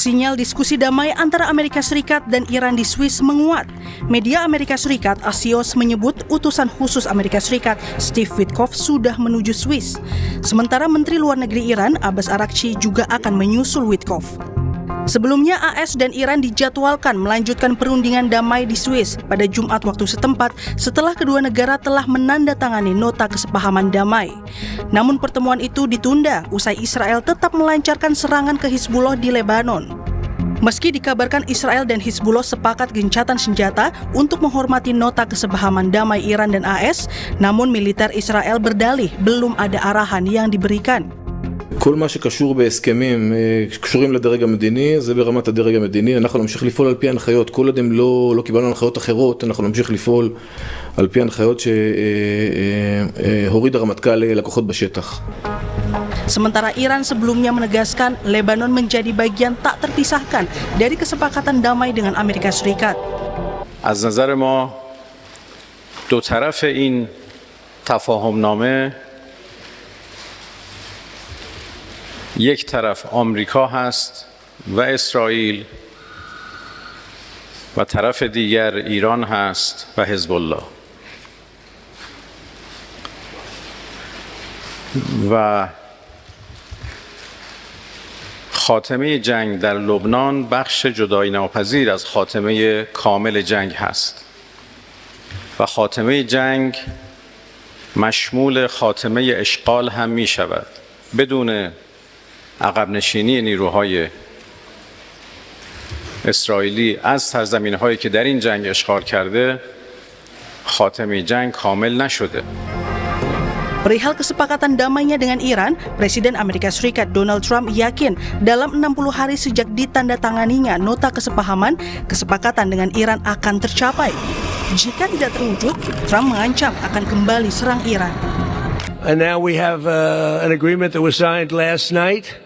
Sinyal diskusi damai antara Amerika Serikat dan Iran di Swiss menguat. Media Amerika Serikat, Axios, menyebut utusan khusus Amerika Serikat, Steve Witkoff, sudah menuju Swiss. Sementara Menteri Luar Negeri Iran, Abbas Araghchi, juga akan menyusul Witkoff. Sebelumnya, AS dan Iran dijadwalkan melanjutkan perundingan damai di Swiss pada Jumat waktu setempat setelah kedua negara telah menandatangani nota kesepahaman damai. Namun pertemuan itu ditunda usai Israel tetap melancarkan serangan ke Hizbullah di Lebanon. Meski dikabarkan Israel dan Hizbullah sepakat gencatan senjata untuk menghormati nota kesepahaman damai Iran dan AS, namun militer Israel berdalih belum ada arahan yang diberikan. כל מה שקשור בהסכמים שקשורים לדרג המדיני, זה ברמת הדרג המדיני. אנחנו נמשיך לפעול על פי הנחיות. כל עוד הם לא קיבלנו הנחיות אחרות, אנחנו נמשיך לפעול על פי הנחיות שהוריד הרמטכ"ל לכוחות בשטח. Sementara Iran sebelumnya menegaskan Lebanon menjadi bagian tak terpisahkan dari kesepakatan damai dengan Amerika Serikat. از نظر ما دو طرف این تفاهمنامه یک طرف آمریکا هست و اسرائیل و طرف دیگر ایران هست و حزب الله و خاتمه جنگ در لبنان بخش جدایی ناپذیر از خاتمه کامل جنگ هست و خاتمه جنگ مشمول خاتمه اشغال هم می شود بدون عقب نشینی نیروهای اسرائیلی از سرزمین‌هایی که در این جنگ اشغال کرده خاتمه جنگ کامل نشده. Perihal kesepakatan damainya dengan Iran, Presiden Amerika Serikat Donald Trump yakin dalam 60 hari sejak ditandatanganinya nota kesepahaman, kesepakatan dengan Iran akan tercapai. Jika tidak terwujud, Trump mengancam akan kembali serang Iran. And now we have an agreement that was signed last night.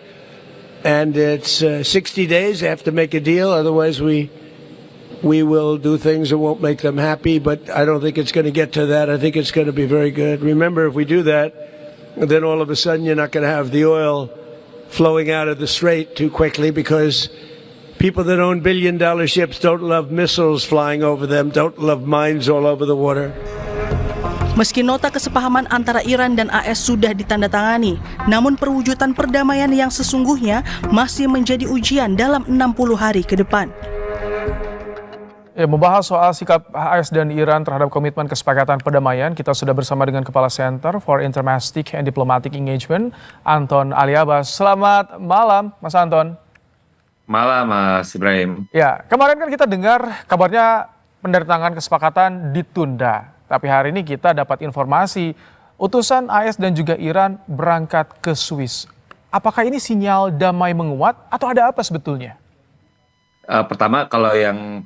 And it's 60 days. They have to make a deal. Otherwise, we will do things that won't make them happy. But I don't think it's going to get to that. I think it's going to be very good. Remember, if we do that, then all of a sudden you're not going to have the oil flowing out of the strait too quickly because people that own billion-dollar ships don't love missiles flying over them, don't love mines all over the water. Meski nota kesepahaman antara Iran dan AS sudah ditandatangani, namun perwujudan perdamaian yang sesungguhnya masih menjadi ujian dalam 60 hari ke depan. Membahas soal sikap AS dan Iran terhadap komitmen kesepakatan perdamaian, kita sudah bersama dengan Kepala Center for Intermastic and Diplomatic Engagement, Anton Aliabbas. Selamat malam, Mas Anton. Malam, Mas Ibrahim. Ya, kemarin kan kita dengar kabarnya penandatanganan kesepakatan ditunda. Tapi hari ini kita dapat informasi utusan AS dan juga Iran berangkat ke Swiss. Apakah ini sinyal damai menguat atau ada apa sebetulnya? Pertama, kalau yang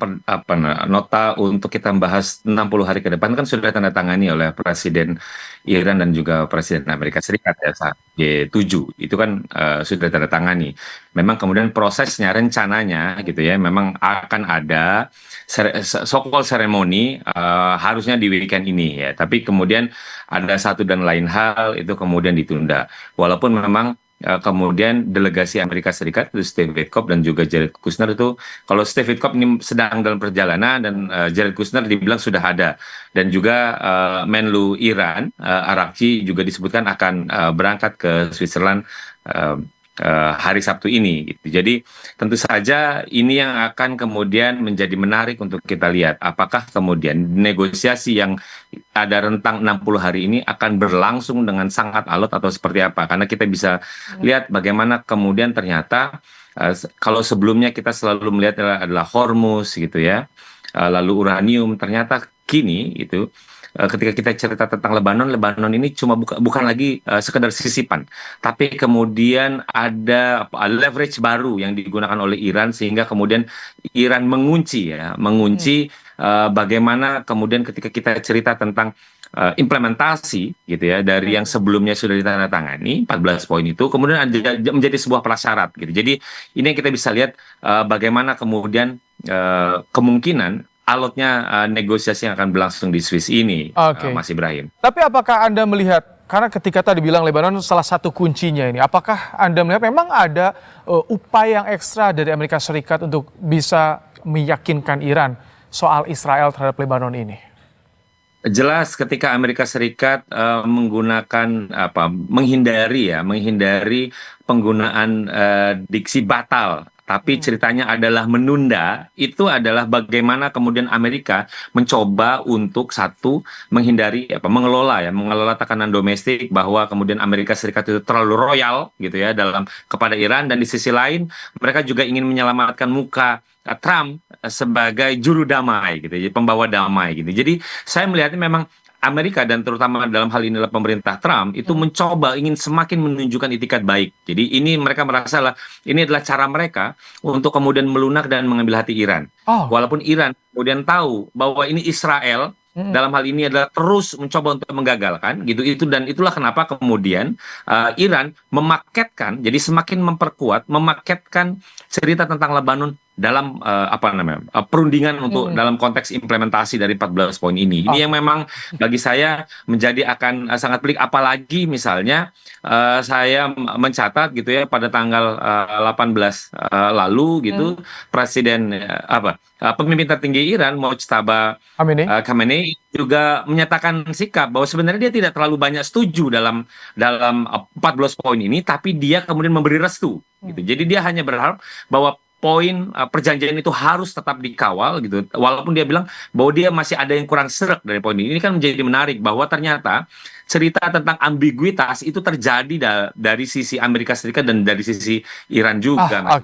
nota untuk kita membahas 60 hari ke depan kan sudah ditandatangani oleh Presiden Iran dan juga Presiden Amerika Serikat ya, saat G7 itu kan sudah ditandatangani. Memang kemudian prosesnya, rencananya gitu ya, memang akan ada so-called seremoni harusnya di weekend ini ya. Tapi kemudian ada satu dan lain hal itu kemudian ditunda. Walaupun memang kemudian delegasi Amerika Serikat itu Steve Witkoff dan juga Jared Kushner itu, kalau Steve Witkoff ini sedang dalam perjalanan dan Jared Kushner dibilang sudah ada, dan juga Menlu Iran Araghchi juga disebutkan akan berangkat ke Switzerland hari Sabtu ini gitu. Jadi tentu saja ini yang akan kemudian menjadi menarik untuk kita lihat apakah kemudian negosiasi yang ada rentang 60 hari ini akan berlangsung dengan sangat alot atau seperti apa, karena kita bisa lihat bagaimana kemudian ternyata kalau sebelumnya kita selalu melihat adalah Hormuz gitu ya, lalu uranium, ternyata kini itu ketika kita cerita tentang Lebanon ini cuma bukan lagi sekedar sisipan, tapi kemudian ada leverage baru yang digunakan oleh Iran sehingga kemudian Iran mengunci bagaimana kemudian ketika kita cerita tentang implementasi gitu ya dari yang sebelumnya sudah ditandatangani 14 poin itu kemudian menjadi sebuah prasyarat gitu. Jadi ini yang kita bisa lihat bagaimana kemudian kemungkinan alotnya negosiasi yang akan berlangsung di Swiss ini, Mas Ibrahim. Tapi apakah Anda melihat karena ketika tadi bilang Lebanon salah satu kuncinya ini, apakah Anda melihat memang ada upaya yang ekstra dari Amerika Serikat untuk bisa meyakinkan Iran soal Israel terhadap Lebanon ini? Jelas ketika Amerika Serikat menghindari penggunaan diksi batal, tapi ceritanya adalah menunda, itu adalah bagaimana kemudian Amerika mencoba untuk mengelola tekanan domestik, bahwa kemudian Amerika Serikat itu terlalu royal gitu ya kepada Iran, dan di sisi lain mereka juga ingin menyelamatkan muka Trump sebagai juru damai gitu, jadi pembawa damai gitu. Jadi saya melihatnya memang Amerika, dan terutama dalam hal ini adalah pemerintah Trump, itu mencoba ingin semakin menunjukkan itikat baik. Jadi ini mereka merasa ini adalah cara mereka untuk kemudian melunak dan mengambil hati Iran. Walaupun Iran kemudian tahu bahwa ini Israel dalam hal ini adalah terus mencoba untuk menggagalkan gitu, dan itulah kenapa kemudian Iran memaketkan, jadi semakin memaketkan cerita tentang Lebanon dalam perundingan untuk dalam konteks implementasi dari 14 poin ini. Ini yang memang bagi saya akan sangat pelik, apalagi misalnya saya mencatat gitu ya, pada tanggal 18 lalu gitu, Presiden pemimpin tertinggi Iran Mojtaba Khamenei juga menyatakan sikap bahwa sebenarnya dia tidak terlalu banyak setuju dalam 14 poin ini, tapi dia kemudian memberi restu gitu. Jadi dia hanya berharap bahwa poin perjanjian itu harus tetap dikawal gitu, walaupun dia bilang bahwa dia masih ada yang kurang sreg dari poin ini. Ini kan menjadi menarik bahwa ternyata cerita tentang ambiguitas itu terjadi dari sisi Amerika Serikat dan dari sisi Iran juga.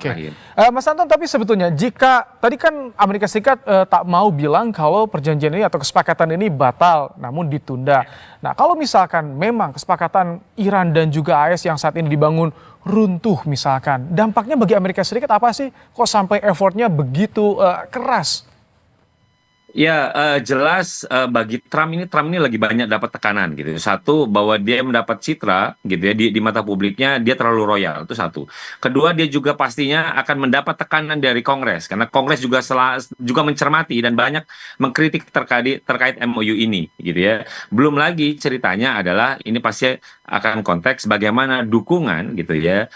Mas Anton, tapi sebetulnya jika tadi kan Amerika Serikat tak mau bilang kalau perjanjian ini atau kesepakatan ini batal, namun ditunda. Nah, kalau misalkan memang kesepakatan Iran dan juga AS yang saat ini dibangun runtuh misalkan, dampaknya bagi Amerika Serikat apa sih? Kok sampai effortnya begitu keras? Ya, jelas bagi Trump ini lagi banyak dapat tekanan gitu. Satu, bahwa dia mendapat citra gitu ya di mata publiknya, dia terlalu royal, itu satu. Kedua, dia juga pastinya akan mendapat tekanan dari Kongres, karena Kongres juga mencermati dan banyak mengkritik terkait MOU ini gitu ya. Belum lagi ceritanya adalah ini pasti akan konteks bagaimana dukungan gitu ya,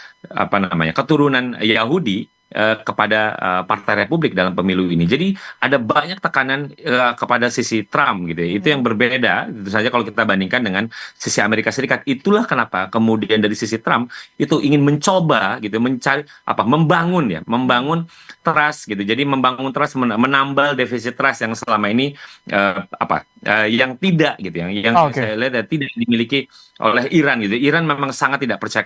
keturunan Yahudi kepada Partai Republik dalam pemilu ini. Jadi ada banyak tekanan kepada sisi Trump gitu ya. Itu yang berbeda tentu saja kalau kita bandingkan dengan sisi Amerika Serikat. Itulah kenapa kemudian dari sisi Trump itu ingin mencoba gitu membangun trust gitu. Jadi membangun trust, menambal defisit trust yang selama ini yang tidak gitu, yang saya lihat tidak dimiliki oleh Iran gitu. Iran memang sangat tidak percaya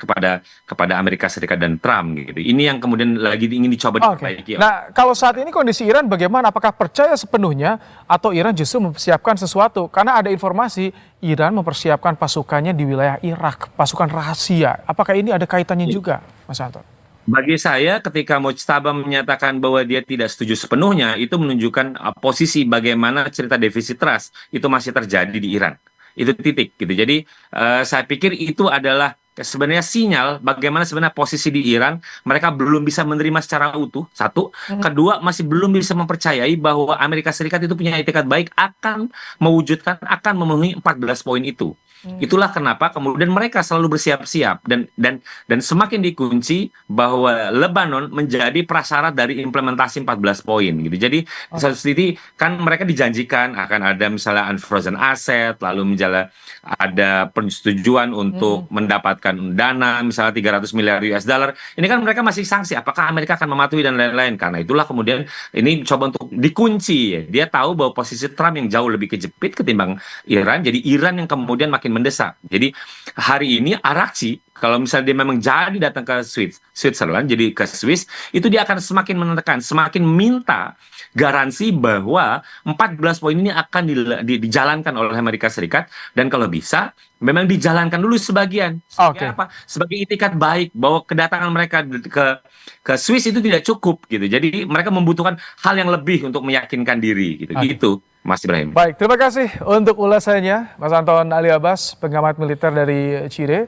kepada Amerika Serikat dan Trump gitu. Ini yang kemudian lagi ingin dicoba diperbaiki. Nah, kalau saat ini kondisi Iran bagaimana? Apakah percaya sepenuhnya atau Iran justru mempersiapkan sesuatu? Karena ada informasi Iran mempersiapkan pasukannya di wilayah Irak, pasukan rahasia. Apakah ini ada kaitannya juga, Mas Anton? Bagi saya, ketika Mojtaba menyatakan bahwa dia tidak setuju sepenuhnya, itu menunjukkan posisi bagaimana cerita defisit trust itu masih terjadi di Iran. Itu titik gitu. Jadi saya pikir itu adalah sebenarnya sinyal bagaimana sebenarnya posisi di Iran, mereka belum bisa menerima secara utuh, satu. Kedua, masih belum bisa mempercayai bahwa Amerika Serikat itu punya etikat baik akan memenuhi 14 poin itu. Itulah kenapa kemudian mereka selalu bersiap-siap dan semakin dikunci bahwa Lebanon menjadi prasyarat dari implementasi 14 poin gitu. Jadi di satu sisi kan mereka dijanjikan akan ada misalnya unfrozen asset, lalu misalnya ada persetujuan untuk mendapatkan dana misalnya 300 miliar US dollar. Ini kan mereka masih sanksi apakah Amerika akan mematuhi dan lain-lain. Karena itulah kemudian ini coba untuk dikunci ya. Dia tahu bahwa posisi Trump yang jauh lebih kejepit ketimbang Iran. Jadi Iran yang kemudian makin mendesak. Jadi hari ini Arakci kalau misalnya dia memang jadi datang ke Switzerland, jadi ke Swiss, itu dia akan semakin menekan, semakin minta garansi bahwa 14 poin ini akan dijalankan oleh Amerika Serikat, dan kalau bisa memang dijalankan dulu sebagian. Sebagai itikat baik bahwa kedatangan mereka ke Swiss itu tidak cukup gitu. Jadi mereka membutuhkan hal yang lebih untuk meyakinkan diri gitu. Gitu. Mas Ibrahim. Baik, terima kasih untuk ulasannya Mas Anton Ali Abbas, pengamat militer dari Chile.